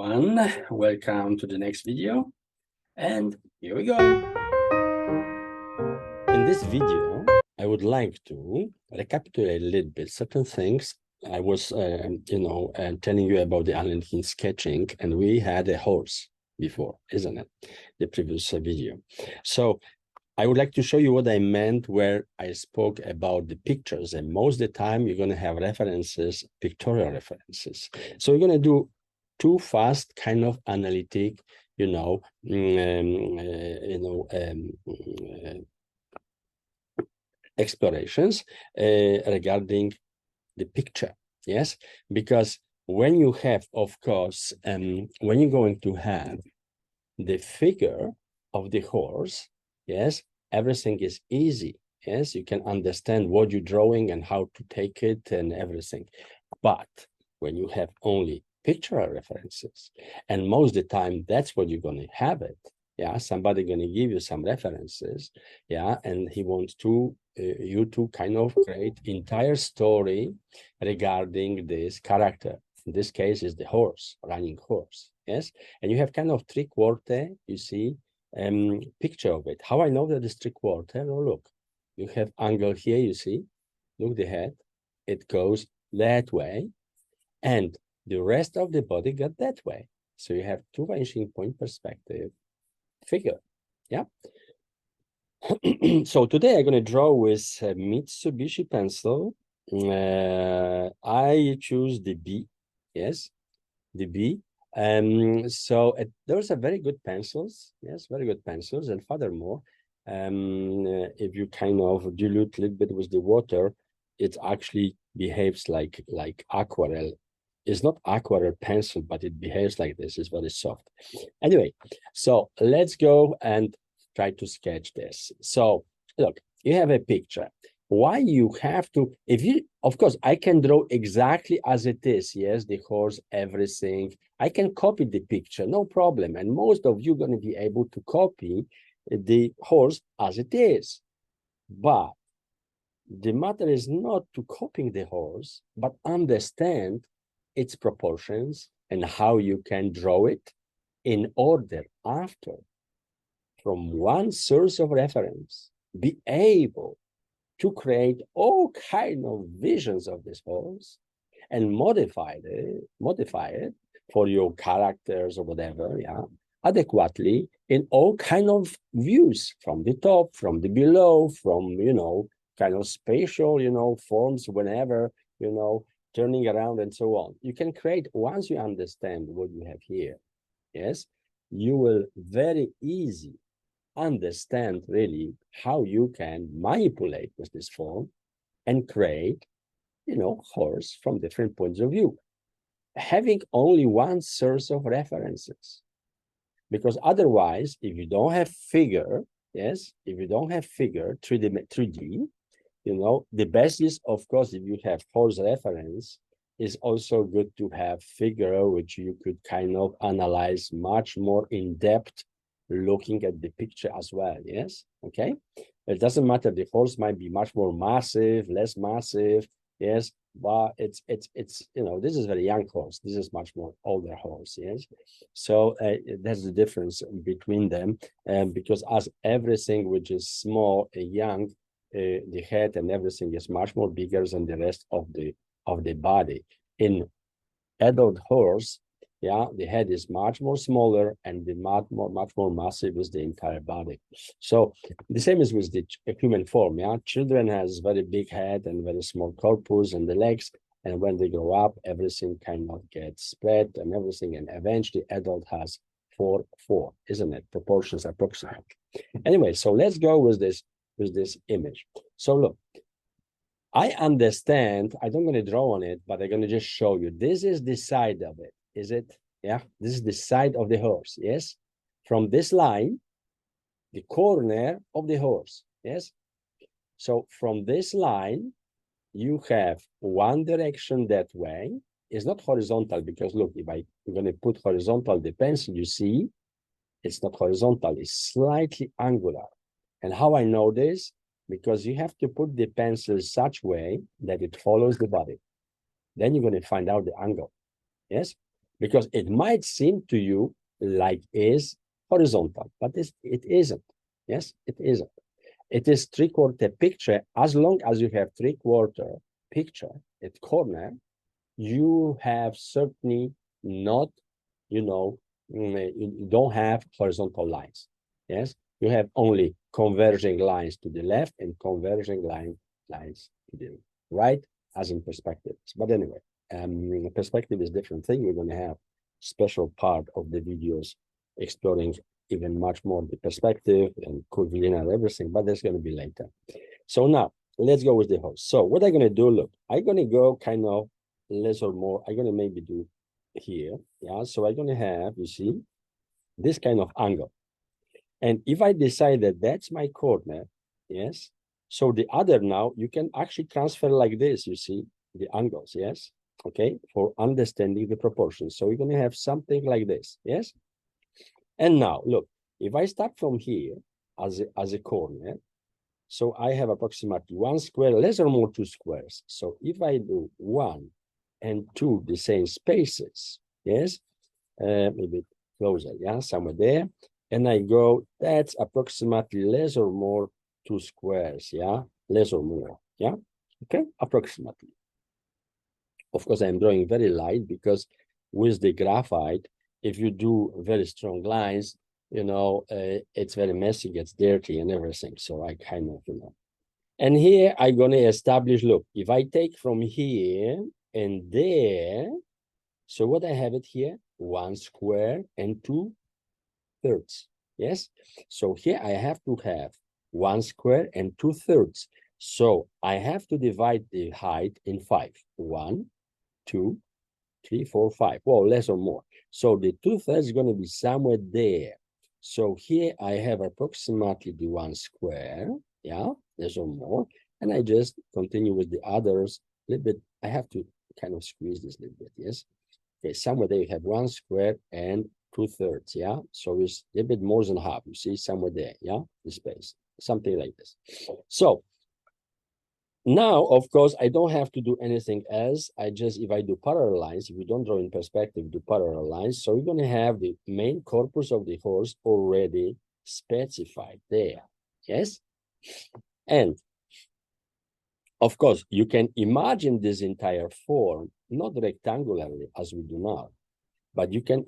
everyone, welcome to the next video, and here we go. In this video, I would like to recapitulate a little bit certain things. I was, telling you about the analytical sketching, and we had a horse before, isn't it? The previous video. So I would like to show you what I meant where I spoke about the pictures, and most of the time you're going to have references, pictorial references. So we're going to do two fast kind of analytic, explorations regarding the picture. Yes, because when you have, of course, when you're going to have the figure of the horse, yes, everything is easy. Yes, you can understand what you're drawing and how to take it and everything. But when you have only pictorial references, and most of the time that's what you're going to have it. Yeah, somebody going to give you some references. Yeah, and he wants to you to kind of create entire story regarding this character. In this case, is the horse, running horse. Yes, and you have kind of three-quarter, you see, picture of it. How I know that it's three-quarter? Oh, look, you have angle here, you see, look the head, it goes that way, and the rest of the body got that way. So you have two vanishing point perspective figure. Yeah. So today I'm going to draw with a Mitsubishi pencil. I choose the B. Yes, the B. Those are very good pencils. Yes, very good pencils. And furthermore, if you kind of dilute a little bit with the water, it actually behaves like aquarelle. It's not aquarelle pencil, but it behaves like this. It's very soft. Anyway, so let's go and try to sketch this. So look, you have a picture. Why you have to, if you, of course, I can draw exactly as it is. Yes, the horse, everything. I can copy the picture, no problem. And most of you are going to be able to copy the horse as it is. But the matter is not to copying the horse, but understand its proportions and how you can draw it in order after, from one source of reference, be able to create all kind of visions of this horse and modify it for your characters or whatever, yeah, adequately in all kind of views, from the top, from the below, from, kind of spatial, forms, whenever, turning around and so on. You can create, once you understand what you have here, yes, you will very easy understand really how you can manipulate with this form and create, horse from different points of view, having only one source of references. Because otherwise, if you don't have figure, yes, if you don't have figure 3D, the best is, of course, if you have horse reference, is also good to have figure which you could kind of analyze much more in depth, looking at the picture as well. Yes, okay. It doesn't matter. The horse might be much more massive, less massive. Yes, but it's this is very young horse. This is much more older horse. Yes, so that's the difference between them. Because as everything which is small and young, the head and everything is much more bigger than the rest of the body. In adult horse, yeah, the head is much more smaller and the much more massive is the entire body. So the same is with the human form. Yeah, children has very big head and very small corpus and the legs, and when they grow up, everything kind of gets spread and everything, and eventually adult has 4, isn't it? Proportions approximate. Anyway, so let's go with this image. So look, I understand, I don't going to draw on it, but I'm going to just show you. This is the side of it, is it? Yeah, this is the side of the horse, yes? From this line, the corner of the horse, yes? So from this line, you have one direction that way. It's not horizontal, because look, if I'm going to put horizontal, the pencil, you see, it's not horizontal, it's slightly angular. And how I know this? Because you have to put the pencil such way that it follows the body. Then you're going to find out the angle. Yes. because it might seem to you like is horizontal, but it isn't. Yes, it isn't. It is three-quarter picture. As long as you have three-quarter picture at corner, you have certainly not, you don't have horizontal lines. Yes, you have only converging lines to the left and converging lines to the right, as in perspective. But anyway, perspective is a different thing. We're going to have special part of the videos exploring even much more the perspective and curvilinear everything, but that's going to be later. So now let's go with the host. So what I'm going to do, look, I'm going to go kind of less or more. I'm going to maybe do here. Yeah. So I'm going to have, you see, this kind of angle. And if I decide that that's my corner, yes. So the other now, you can actually transfer like this, you see, the angles, yes. Okay, for understanding the proportions. So we're going to have something like this, yes. And now, look, if I start from here as a corner, so I have approximately 1 square, less or more 2 squares. So if I do 1 and 2, the same spaces, yes, maybe closer, yeah, somewhere there. And I go, that's approximately less or more 2 squares, yeah, less or more, yeah, okay, approximately. Of course, I'm drawing very light because with the graphite, if you do very strong lines, it's very messy, gets dirty and everything. So I kind of, And here I'm going to establish, look, if I take from here and there, so what I have it here, 1 square and 2/3. Yes. So here I have to have 1 square and 2/3. So I have to divide the height in 5. 1, 2, 3, 4, 5. Well, less or more. So the 2/3 is going to be somewhere there. So here I have approximately the 1 square. Yeah, less or more. And I just continue with the others a little bit. I have to kind of squeeze this a little bit. Yes. Okay, somewhere there you have 1 square and 2/3, yeah? So it's a little bit more than half, you see, somewhere there, yeah? The space, something like this. So now, of course, I don't have to do anything else. If I do parallel lines, if you don't draw in perspective, do parallel lines. So we're going to have the main corpus of the horse already specified there, yes? And of course, you can imagine this entire form, not rectangularly as we do now, but you can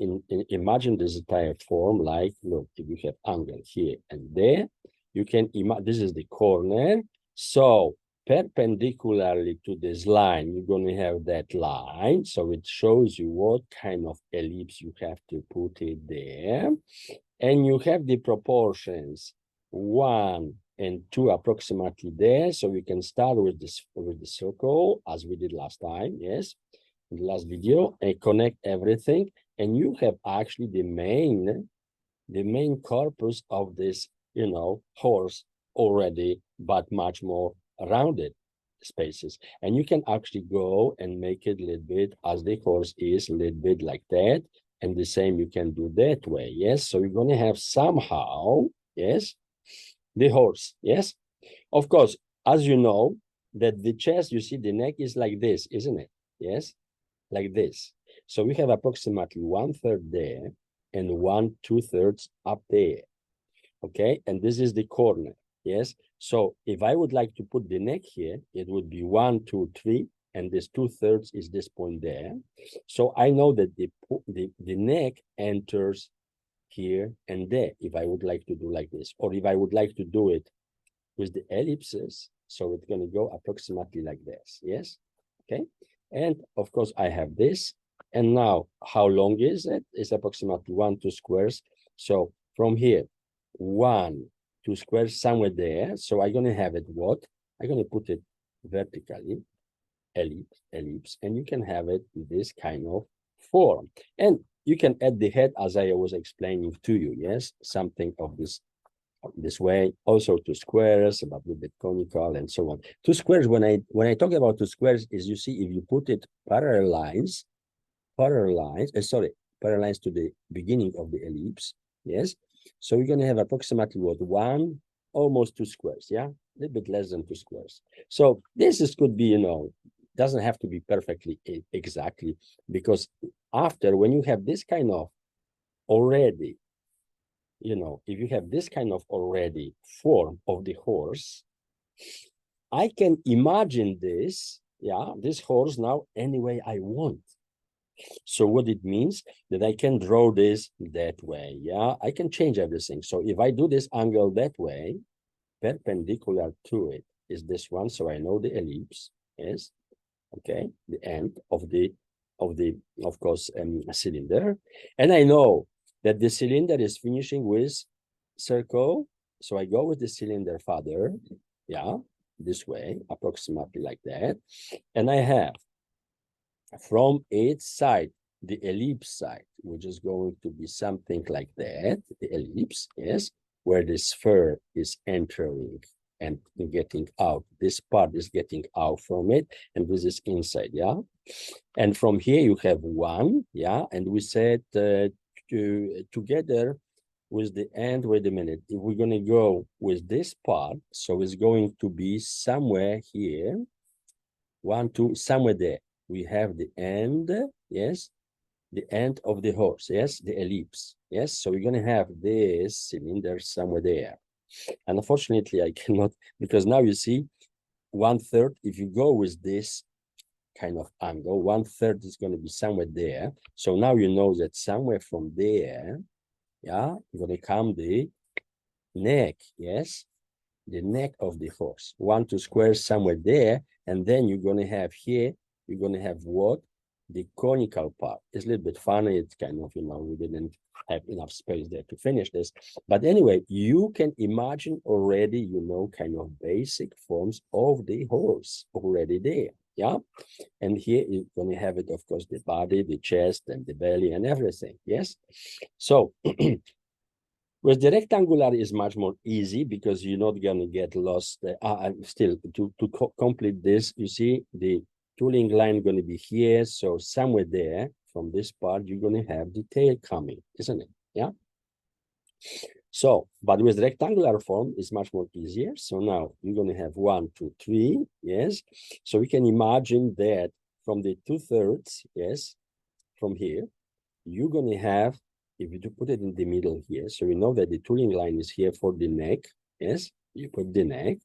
imagine this entire form like, look, if you have angle here and there, you can imagine this is the corner. So perpendicularly to this line, you're going to have that line. So it shows you what kind of ellipse you have to put it there. And you have the proportions 1 and 2 approximately there. So we can start with the circle as we did last time, yes, in the last video, and connect everything. And you have actually the main corpus of this, horse already, but much more rounded spaces. And you can actually go and make it a little bit as the horse is, a little bit like that. And the same you can do that way, yes? So you're going to have somehow, yes, the horse, yes? Of course, as you know, that the chest, you see the neck is like this, isn't it? Yes, like this. So we have approximately 1/3 there and 2/3 up there. Okay, and this is the corner. Yes. So if I would like to put the neck here, it would be 1, 2, 3, and this 2/3 is this point there. So I know that the neck enters here and there if I would like to do like this, or if I would like to do it with the ellipses. So it's going to go approximately like this. Yes. Okay. And of course, I have this. And now, how long is it? It's approximately 1, 2 squares. So from here, 1, 2 squares somewhere there. So I'm going to have it what? I'm going to put it vertically, ellipse, and you can have it in this kind of form. And you can add the head as I was explaining to you. Yes, something of this way, also 2 squares, but a little bit conical and so on. 2 squares, when I talk about 2 squares, is you see if you put it parallel lines to the beginning of the ellipse, yes. So you're going to have approximately what, almost 2 squares, yeah, a little bit less than 2 squares. So this could be, doesn't have to be perfectly exactly, because after, when you have this kind of already, you know, if you have this kind of already form of the horse, I can imagine this, yeah, this horse now any way I want. So what it means that I can draw this that way, yeah, I can change everything. So if I do this angle that way, perpendicular to it is this one, so I know the ellipse is, okay, the end of the of course cylinder, and I know that the cylinder is finishing with circle, so I go with the cylinder further, yeah, this way, approximately like that, and I have from its side the ellipse side, which is going to be something like that, the ellipse, yes, where the sphere is entering and getting out. This part is getting out from it, and this is inside, yeah. And from here you have one, yeah, and we said together with the end, wait a minute, if we're going to go with this part, so it's going to be somewhere here, 1, 2, somewhere there. We have the end, yes, the end of the horse, yes, the ellipse, yes. So we're going to have this cylinder somewhere there. And unfortunately, I cannot, because now you see 1/3, if you go with this kind of angle, 1/3 is going to be somewhere there. So now you know that somewhere from there, yeah, going to come the neck, yes, the neck of the horse. 1, 2 squares somewhere there, and then you're going to have here, you're going to have what? The conical part. It's a little bit funny. It's kind of, you know, we didn't have enough space there to finish this. But anyway, you can imagine already, you know, kind of basic forms of the horse already there. Yeah. And here you're going to have it, of course, the body, the chest, and the belly, and everything. Yes. So with the rectangular is much more easy because you're not going to get lost. Still, to complete this, you see the tooling line going to be here. So somewhere there from this part, you're going to have the tail coming, isn't it? Yeah. So, but with rectangular form, it's much more easier. So now you're going to have 1, 2, 3. Yes. So we can imagine that from the 2/3, yes, from here, you're going to have, if you put it in the middle here, so we know that the tooling line is here for the neck, yes, you put the neck,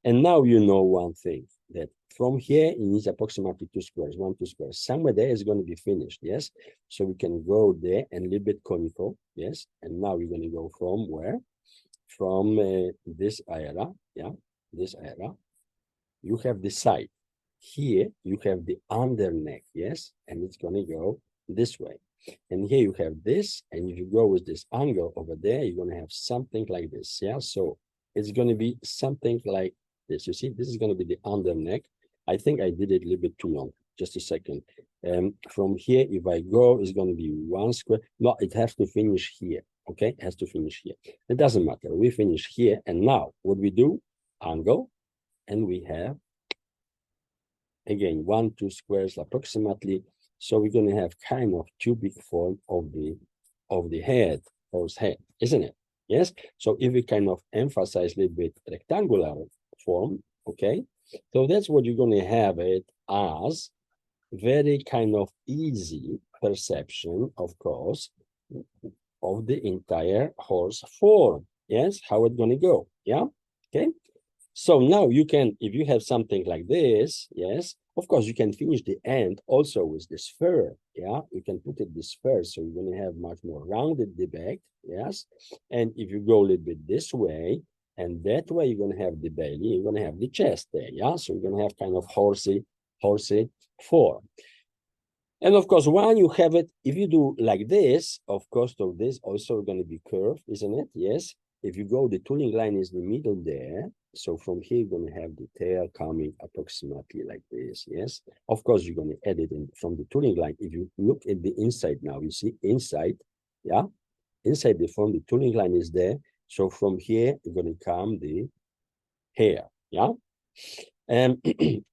and now you know one thing, that from here it needs approximately 2 squares, 1, 2 squares, somewhere there is going to be finished, yes, so we can go there and a little bit conical, yes, and now we're going to go from where? From this area, yeah, this area, you have the side. Here you have the under neck, yes, and it's going to go this way. And here you have this, and if you go with this angle over there, you're going to have something like this, yeah? So it's going to be something like this. You see, this is going to be the under neck. I think I did it a little bit too long. Just a second. From here, if I go, it's going to be 1 square. No, it has to finish here, okay? It has to finish here. It doesn't matter. We finish here, and now what we do, angle, and we have again 1, 2 squares approximately. So we're going to have kind of cubic form of the head, horse head, isn't it? Yes. So if we kind of emphasize a little bit rectangular form, okay, so that's what you're going to have it as, very kind of easy perception, of course, of the entire horse form. Yes, how it's going to go. Yeah. Okay. So now you can, if you have something like this, yes, of course, you can finish the end also with the sphere, yeah? You can put it this sphere, so you're going to have much more rounded the back, yes? And if you go a little bit this way, and that way, you're going to have the belly, you're going to have the chest there, yeah? So you're going to have kind of horsey form. And of course, when you have it, if you do like this, of course, of this also going to be curved, isn't it? Yes. If you go, the tooling line is in the middle there. So from here, you're going to have the tail coming approximately like this. Yes. Of course, you're going to edit in from the tooling line. If you look at the inside now, you see inside, yeah, inside the form, the tooling line is there. So from here, you're going to come the hair, yeah. And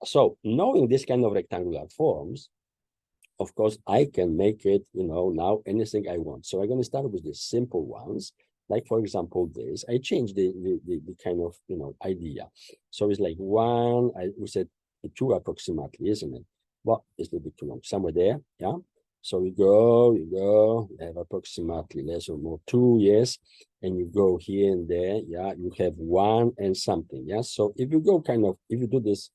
so knowing this kind of rectangular forms, of course, I can make it, you know, now anything I want. So I'm going to start with the simple ones. Like, for example, this. I changed the kind of, you know, idea. So it's like we said two approximately, isn't it? Well, it's a little bit too long. Somewhere there, yeah. So you go, you have approximately less or more 2, yes, and you go here and there, yeah, you have 1 and something, yeah. So if you go if you do this,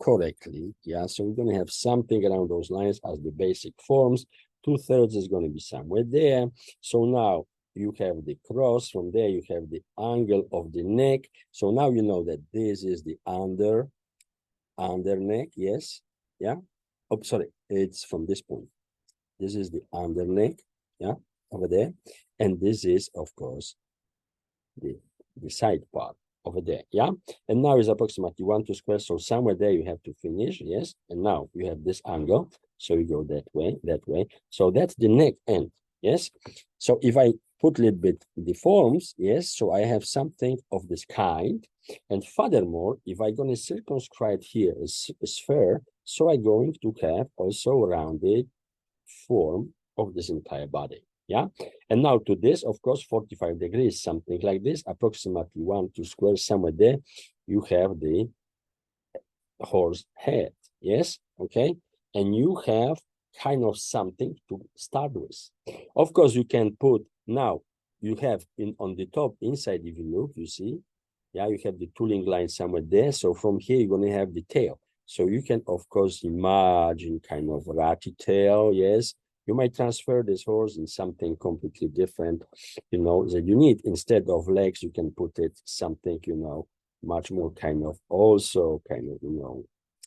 correctly, yeah, so we're going to have something around those lines as the basic forms. 2/3 is going to be somewhere there. So now you have the cross. From there, you have the angle of the neck. So now you know that this is the under neck, yes, yeah. Oh, sorry, it's from this point. This is the under neck, yeah, over there. And this is, of course, the side part over there, yeah. And now is approximately 1/2 square. So somewhere there you have to finish, yes. And now you have this angle. So you go that way, that way. So that's the neck end, yes. So if I put a little bit the forms, yes, so I have something of this kind. And furthermore, if I'm going to circumscribe here a sphere, so I'm going to have also rounded form of this entire body. Yeah. And now to this, of course, 45 degrees, something like this, approximately 1/2 square, somewhere there, you have the horse head. Yes. Okay. And you have kind of something to start with. Of course, you can put now, you have on the top inside, if you look, you see, yeah, you have the tooling line somewhere there. So from here, you're going to have the tail. So you can, of course, imagine kind of ratty tail. Yes. You might transfer this horse in something completely different, that you need. Instead of legs, you can put it something, much more kind of also kind of,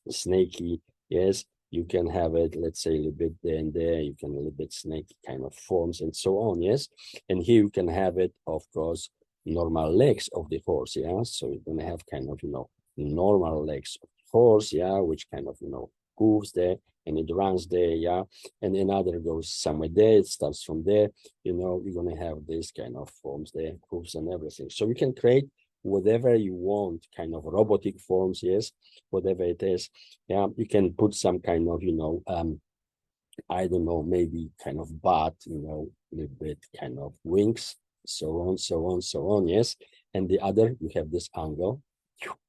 snaky. Yes, you can have it, let's say, a little bit there and there. You can a little bit snaky kind of forms and so on. Yes. And here you can have it, of course, normal legs of the horse. Yeah. So you're going to have kind of, normal legs of the horse. Yeah. Which kind of, hooves there and it runs there. Yeah. And another goes somewhere there. It starts from there. You're going to have this kind of forms there, hooves and everything. So you can create whatever you want, kind of robotic forms, yes, whatever it is. Yeah, you can put some kind of, I don't know, maybe kind of bat, a little bit kind of wings, so on, so on, so on, yes. And the other, you have this angle,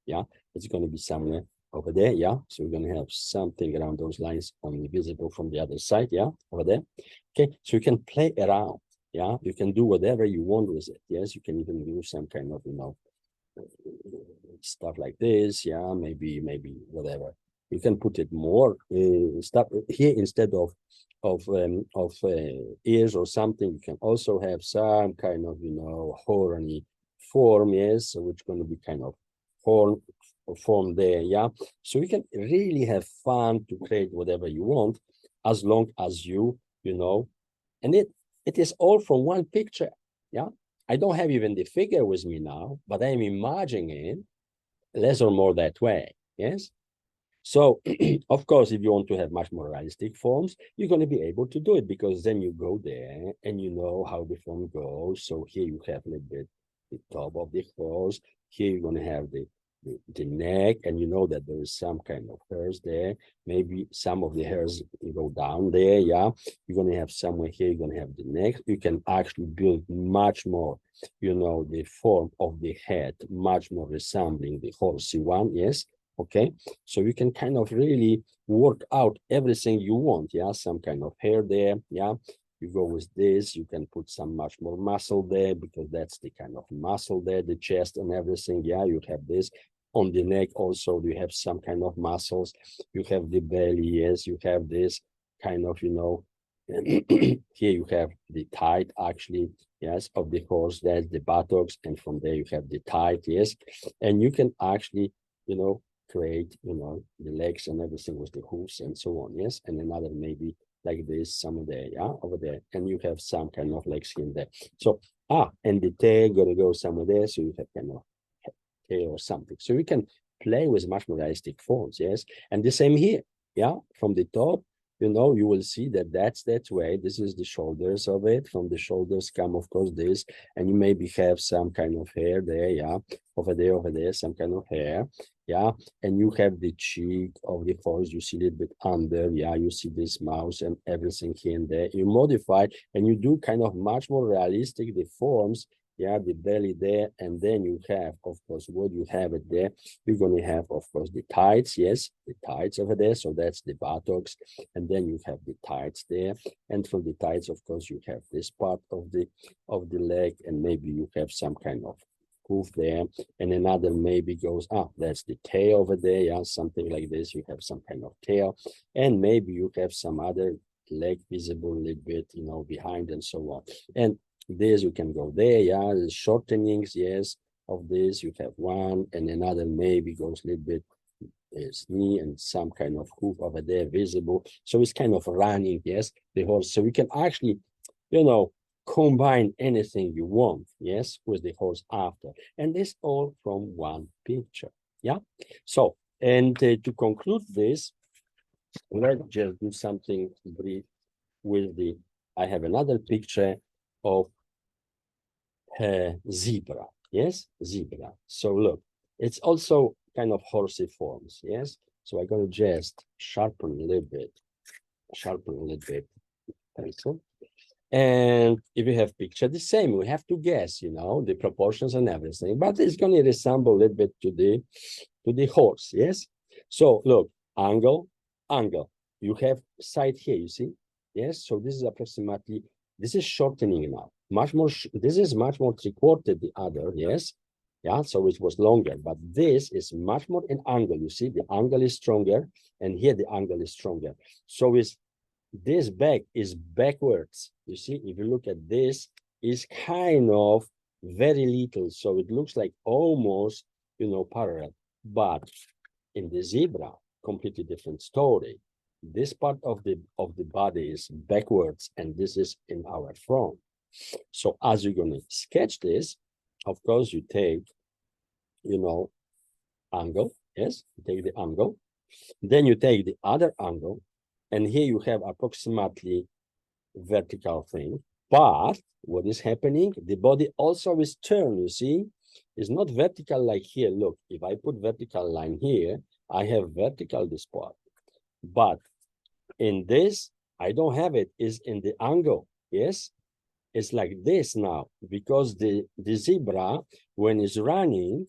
yeah, it's going to be somewhere over there, yeah. So we're going to have something around those lines only visible from the other side, yeah, over there. Okay, so you can play around, yeah. You can do whatever you want with it, yes. You can even do some kind of, stuff like this, yeah, maybe whatever. You can put it more stuff here instead of ears or something. You can also have some kind of horny form, yes, which going to be kind of horn form there, yeah. So you can really have fun to create whatever you want, as long as and it is all from one picture, yeah. I don't have even the figure with me now, but I'm imagining less or more that way, yes? So, of course, if you want to have much more realistic forms, you're going to be able to do it because then you go there and you know how the form goes. So here you have a little bit the top of the horse. Here you're going to have the neck, and you know that there is some kind of hairs there. Maybe some of the hairs go down there, yeah. You're going to have somewhere here, you're going to have the neck. You can actually build much more, the form of the head, much more resembling the horsey one, yes. Okay, so you can kind of really work out everything you want, yeah. Some kind of hair there, yeah. You go with this, you can put some much more muscle there because that's the kind of muscle there, the chest and everything, yeah. You have this on the neck also, you have some kind of muscles. You have the belly, yes. You have this kind of, here you have the thigh actually, yes, of the horse. That's the buttocks, and from there you have the thigh, yes. And you can actually, create, the legs and everything with the hooves and so on, yes. And another maybe like this, somewhere there, yeah, over there. And you have some kind of legs in there. So, and the tail gonna go somewhere there, so you have kind of tail or something. So you can play with much more realistic forms, yes. And the same here, yeah, from the top, you will see that that's that way. This is the shoulders of it. From the shoulders come, of course, this, and you maybe have some kind of hair there, yeah, over there, some kind of hair, yeah. And you have the cheek of the horse, you see a little bit under, yeah, you see this mouse and everything here and there. You modify and you do kind of much more realistic the forms yeah, the belly there, and then you have, of course, what you have it there. You're going to have, of course, the tights, yes, the tights over there. So that's the buttocks, and then you have the tights there, and from the tights, of course, you have this part of the leg, and maybe you have some kind of hoof there, and another maybe goes up. That's the tail over there, yeah, something like this. You have some kind of tail, and maybe you have some other leg visible a little bit, you know, behind and so on. And this you can go there, yeah, the shortenings, yes, of this you have one, and another maybe goes a little bit knee and some kind of hoof over there visible. So it's kind of running, yes, the horse. So you can actually, you know, combine anything you want, yes, with the horse after. And this all from one picture, yeah? So, and to conclude this, let's just do something brief with the, I have another picture of zebra, yes, zebra. So look, it's also kind of horsey forms, yes? So I'm going to just sharpen a little bit pencil. And if you have picture the same, we have to guess, you know, the proportions and everything, but it's going to resemble a little bit to the horse, yes? So look, angle, angle. You have side here, you see? Yes, so this is approximately, this is shortening now. Much more, this is much more three-quarter the other, yes? Yeah, so it was longer, but this is much more an angle. You see, the angle is stronger, and here the angle is stronger. So it's this back is backwards. You see, if you look at this, is kind of very little. So it looks like almost, you know, parallel. But in the zebra, completely different story. This part of the body is backwards, and this is in our front. So as you're going to sketch this, of course, you take, you know, angle. Yes, you take the angle. Then you take the other angle, and here you have approximately vertical thing. But what is happening? The body also is turned, you see? It's not vertical like here. Look, if I put vertical line here, I have vertical this part. But in this, I don't have it. It's in the angle, yes? It's like this now, because the zebra, when it's running,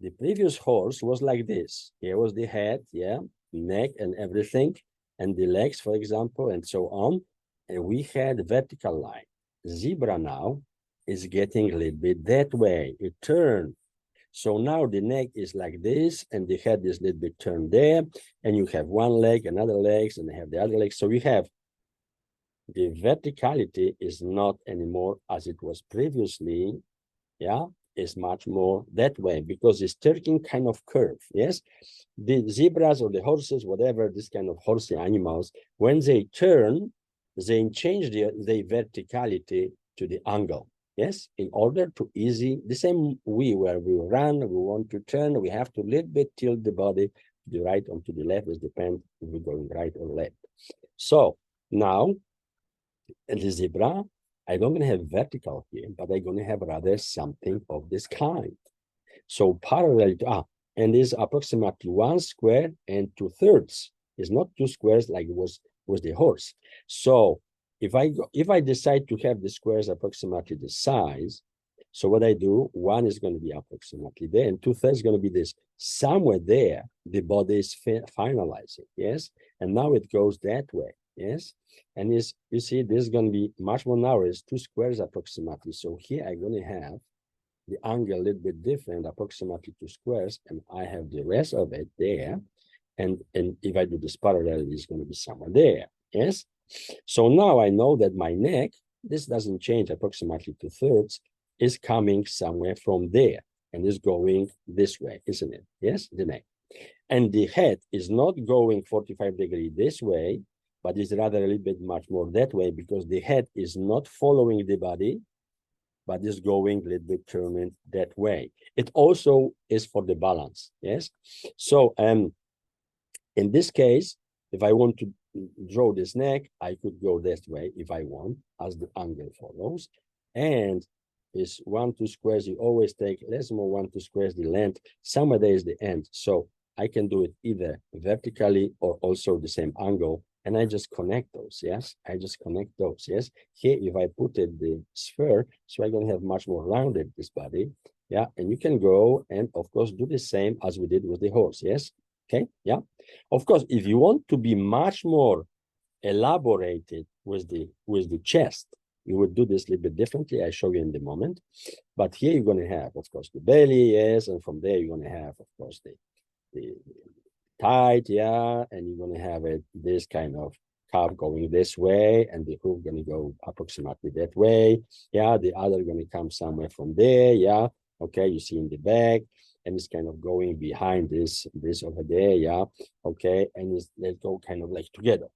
the previous horse was like this. Here was the head, yeah, neck and everything, and the legs, for example, and so on. And we had vertical line. Zebra now is getting a little bit that way. It turned. So now the neck is like this, and the head is a little bit turned there, and you have one leg, another legs, and they have the other legs. So we have the verticality is not anymore as it was previously, yeah, is much more that way because it's taking kind of curve, yes? The zebras or the horses, whatever, this kind of horsey animals, when they turn, they change the verticality to the angle, yes? In order to easy, the same way where we run, we want to turn, we have to a little bit tilt the body to the right or to the left, it depends if we're going right or left. So now, and the zebra, I'm not going to have vertical here, but I'm going to have rather something of this kind. So parallel to, and is approximately 1 square and 2/3. It's not 2 squares like it was the horse. So if I decide to have the squares approximately the size, so what I do, 1 is going to be approximately there, and 2/3 is going to be this. Somewhere there, the body is finalizing, yes? And now it goes that way, yes? And is you see, this is going to be much more narrow. It's 2 squares approximately. So here I'm going to have the angle a little bit different, approximately 2 squares, and I have the rest of it there. And if I do this parallel, it's going to be somewhere there, yes? So now I know that my neck, this doesn't change, approximately 2/3, is coming somewhere from there and is going this way, isn't it? Yes, the neck. And the head is not going 45 degrees this way, but is rather a little bit much more that way because the head is not following the body, but is going a little bit turning that way. It also is for the balance, yes? So in this case, if I want to draw this neck, I could go this way if I want, as the angle follows. And is 1, 2 squares, you always take less more 1, 2 squares, the length, somewhere there is the end. So I can do it either vertically or also the same angle and I just connect those, yes? I just connect those, yes? Here, if I put it the sphere, so I'm gonna have much more rounded this body, yeah? And you can go and, of course, do the same as we did with the horse, yes? Okay, yeah? Of course, if you want to be much more elaborated with the chest, you would do this a little bit differently. I show you in the moment. But here you're going to have, of course, the belly, yes, and from there you're going to have, of course, the tight, yeah, and you're going to have it this kind of curve going this way, and the hoof going to go approximately that way, yeah. The other going to come somewhere from there, yeah. Okay, you see in the back, and it's kind of going behind this over there, yeah. Okay, and it's, let's go kind of like together.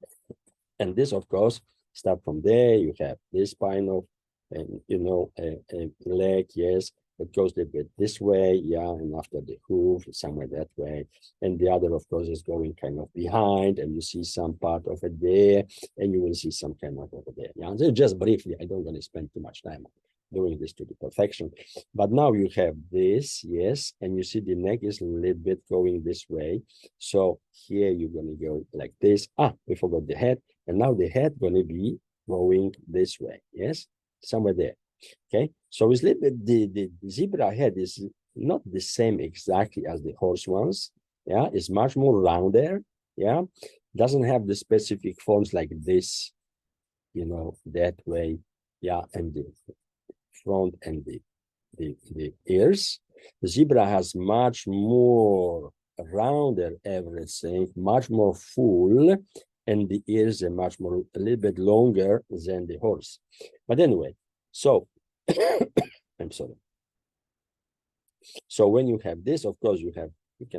And this, of course, start from there. You have this spinal, and a leg, yes, it goes a bit this way, yeah, and after the hoof, somewhere that way. And the other, of course, is going kind of behind, and you see some part of it there, and you will see some kind of over there. Yeah, so just briefly, I don't want to spend too much time doing this to the perfection. But now you have this, yes, and you see the neck is a little bit going this way. So here you're going to go like this. We forgot the head. And now the head going to be going this way, yes, somewhere there. Okay, so it's a little bit, the zebra head is not the same exactly as the horse ones. Yeah, it's much more rounder. Yeah, doesn't have the specific forms like this, that way. Yeah, and the front and the ears. The zebra has much more rounder everything, much more full, and the ears are much more, a little bit longer than the horse. But anyway, so I'm sorry. So when you have this, of course, you can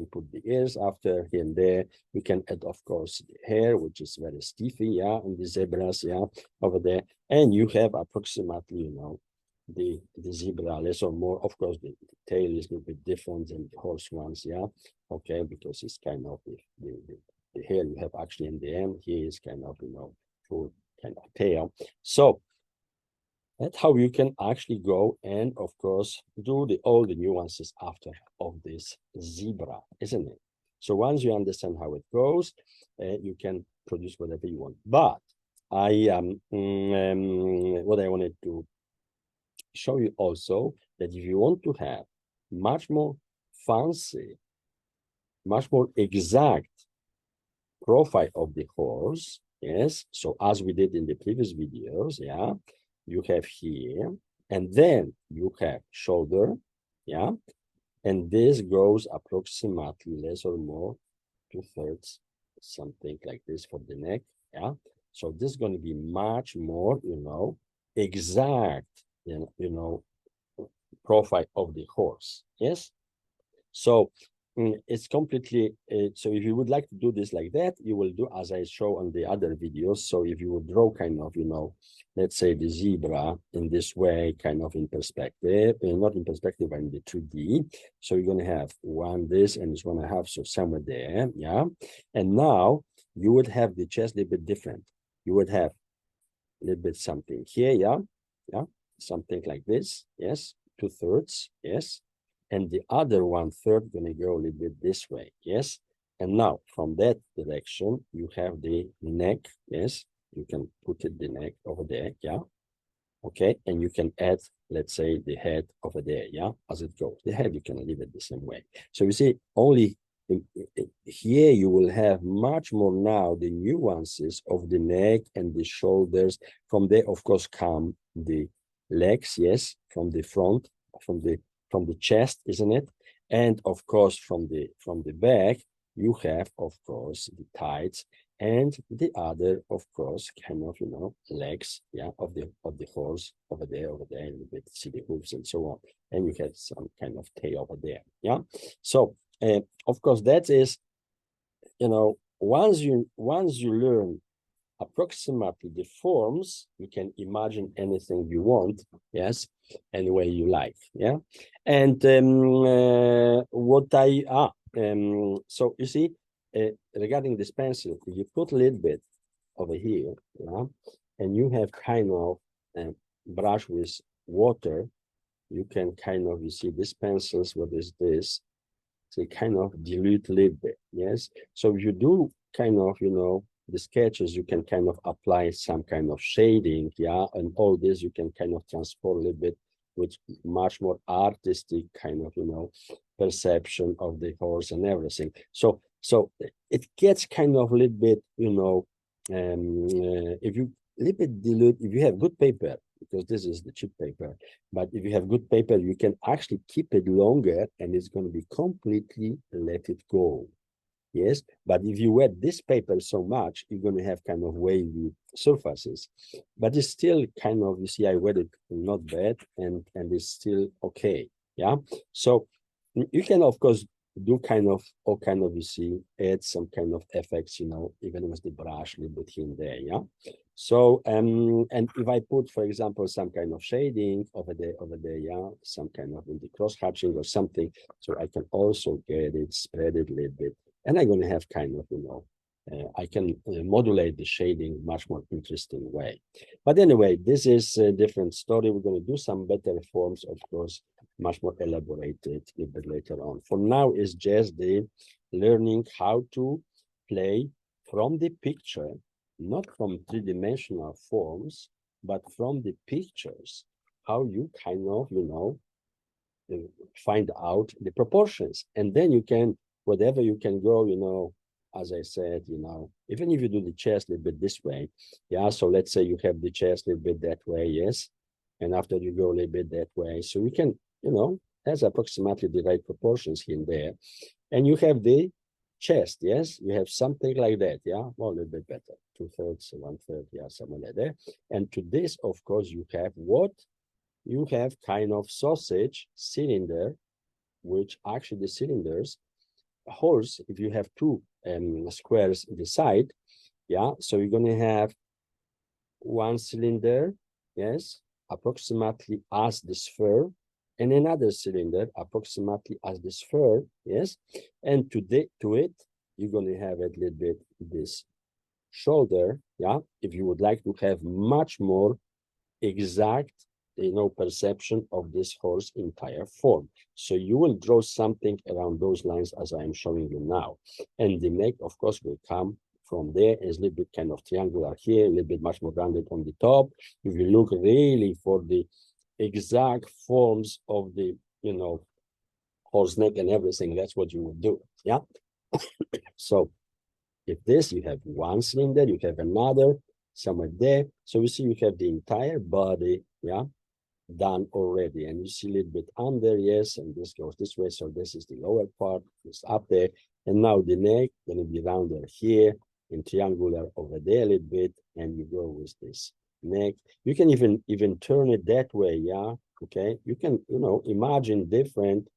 put the ears after here and there. You can add, of course, the hair, which is very stiffy, yeah, and the zebras, yeah, over there. And you have approximately, the zebra less or more. Of course, the tail is a little bit different than the horse ones, yeah. Okay, because it's kind of the hair you have actually in the end. Here is kind of, full kind of tail. So that's how you can actually go and, of course, do all the nuances after of this zebra, isn't it? So once you understand how it goes, you can produce whatever you want. But what I wanted to show you also, that if you want to have much more fancy, much more exact profile of the horse, yes, so as we did in the previous videos, yeah, you have here, and then you have shoulder, yeah, and this goes approximately less or more 2/3, something like this for the neck, yeah. So this is going to be much more, exact, profile of the horse, yes. So it's completely, so if you would like to do this like that, you will do as I show on the other videos. So if you would draw kind of, let's say the zebra in this way, kind of in perspective, not in perspective, but in the 2D. So you're going to have one this, and it's going to have, so somewhere there, yeah. And now you would have the chest a little bit different. You would have a little bit something here, yeah, something like this, yes, 2/3, yes. And the other 1/3 gonna go a little bit this way, yes. And now from that direction, you have the neck, yes. You can put it the neck over there, yeah. Okay, and you can add, let's say, the head over there, yeah, as it goes. The head you can leave it the same way. So you see, only here you will have much more now the nuances of the neck and the shoulders. From there, of course, come the legs, yes, from the front, from the chest, isn't it? And of course, from the back, you have, of course, the tights, and the other, of course, kind of, legs, yeah, of the horse over there, a little bit, see the hooves and so on. And you have some kind of tail over there, yeah. So of course, that is, once you learn approximately the forms, you can imagine anything you want, yes, any way you like, yeah. And so you see, regarding this pencil, you put a little bit over here, yeah, and you have kind of brush with water, you can kind of, you see these pencils, what is this? So kind of dilute a little bit, yes. So if you do kind of, the sketches, you can kind of apply some kind of shading, yeah, and all this you can kind of transport a little bit with much more artistic kind of, you know, perception of the horse and everything. So it gets kind of a little bit, you know, if you a little bit dilute, if you have good paper, because this is the cheap paper, but if you have good paper, you can actually keep it longer and it's going to be completely let it go. Yes, but if you wet this paper so much, you're going to have kind of wavy surfaces. But it's still kind of, you see, I wet it not bad, and it's still okay. Yeah. So you can, of course, do kind of all kind of, you see, add some kind of effects, you know, even with the brush a little bit here and there. Yeah. So and if I put, for example, some kind of shading over there, yeah, some kind of in the cross hatching or something, so I can also get it, spread it a little bit. And I'm going to have kind of, you know, I can modulate the shading much more interesting way. But anyway, this is a different story. We're going to do some better forms, of course, much more elaborated a little bit later on. For now, is just the learning how to play from the picture, not from three-dimensional forms, but from the pictures, how you kind of, you know, find out the proportions. And then you can, whatever you can go, you know, as I said, you know, even if you do the chest a little bit this way, yeah, so let's say you have the chest a little bit that way, yes, and after you go a little bit that way, so you can, you know, has approximately the right proportions here and there, and you have the chest, yes, you have something like that, yeah, well, a little bit better, 2/3, 1/3, yeah, somewhere like that. And to this, of course, you have what? You have kind of sausage cylinder, which actually the cylinders, horse, if you have two squares in the side, yeah, so you're going to have one cylinder, yes, approximately as the sphere, and another cylinder approximately as the sphere, yes, and to it, you're going to have a little bit this shoulder, yeah, if you would like to have much more exact, you know, perception of this horse entire form. So you will draw something around those lines as I am showing you now. And the neck, of course, will come from there, is a little bit kind of triangular here, a little bit much more rounded on the top. If you look really for the exact forms of the, you know, horse neck and everything, that's what you would do. Yeah. So if this, you have one cylinder, you have another somewhere there. So you see you have the entire body, yeah, done already. And you see a little bit under, yes, and this goes this way. So this is the lower part, it's up there. And now the neck going to be rounder here and triangular over there a little bit. And you go with this neck. You can even turn it that way, yeah. Okay. You can, you know, imagine different,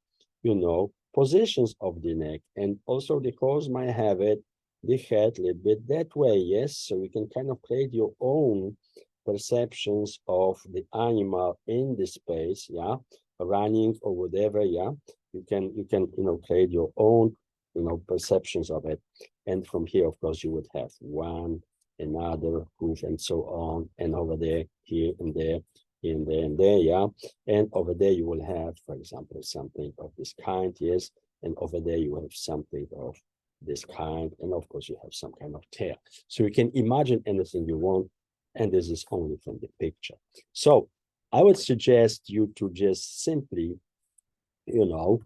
you know, positions of the neck. And also the horse might have it, the head a little bit that way, yes. So you can kind of create your own perceptions of the animal in the space, yeah, running or whatever, yeah. You can, you know, create your own, you know, perceptions of it. And from here, of course, you would have one, another hoof, and so on, and over there, here and there, in there and there, yeah. And over there, you will have, for example, something of this kind, yes. And over there, you will have something of this kind, and of course, you have some kind of tail. So you can imagine anything you want, and this is only from the picture. So I would suggest you to just simply, you know,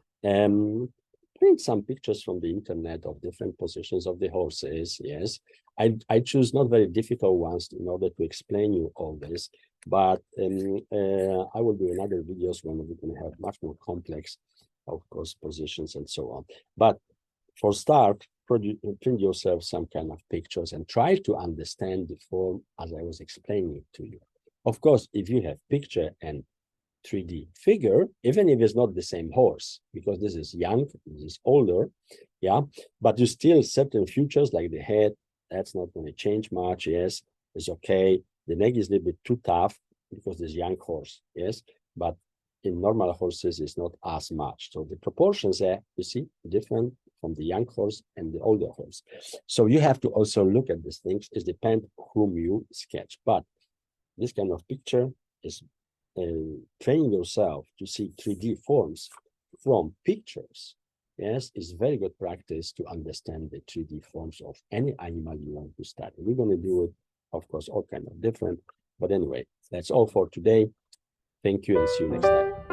print some pictures from the internet of different positions of the horses. Yes, I choose not very difficult ones in order to explain you all this, but I will do another videos when we can have much more complex, of course, positions and so on. But for start, print yourself some kind of pictures and try to understand the form as I was explaining to you. Of course, if you have picture and 3D figure, even if it's not the same horse, because this is young, this is older, yeah, but you still certain features like the head, that's not going to change much, yes, it's okay. The neck is a little bit too tough because this young horse, yes, but in normal horses, it's not as much. So the proportions are, you see, different from the young horse and the older horse. So you have to also look at these things. It depends whom you sketch. But this kind of picture is training yourself to see 3D forms from pictures. yes, is very good practice to understand the 3D forms of any animal you want to study. We're going to do it, of course, all kind of different. But anyway, that's all for today. Thank you and see you next time.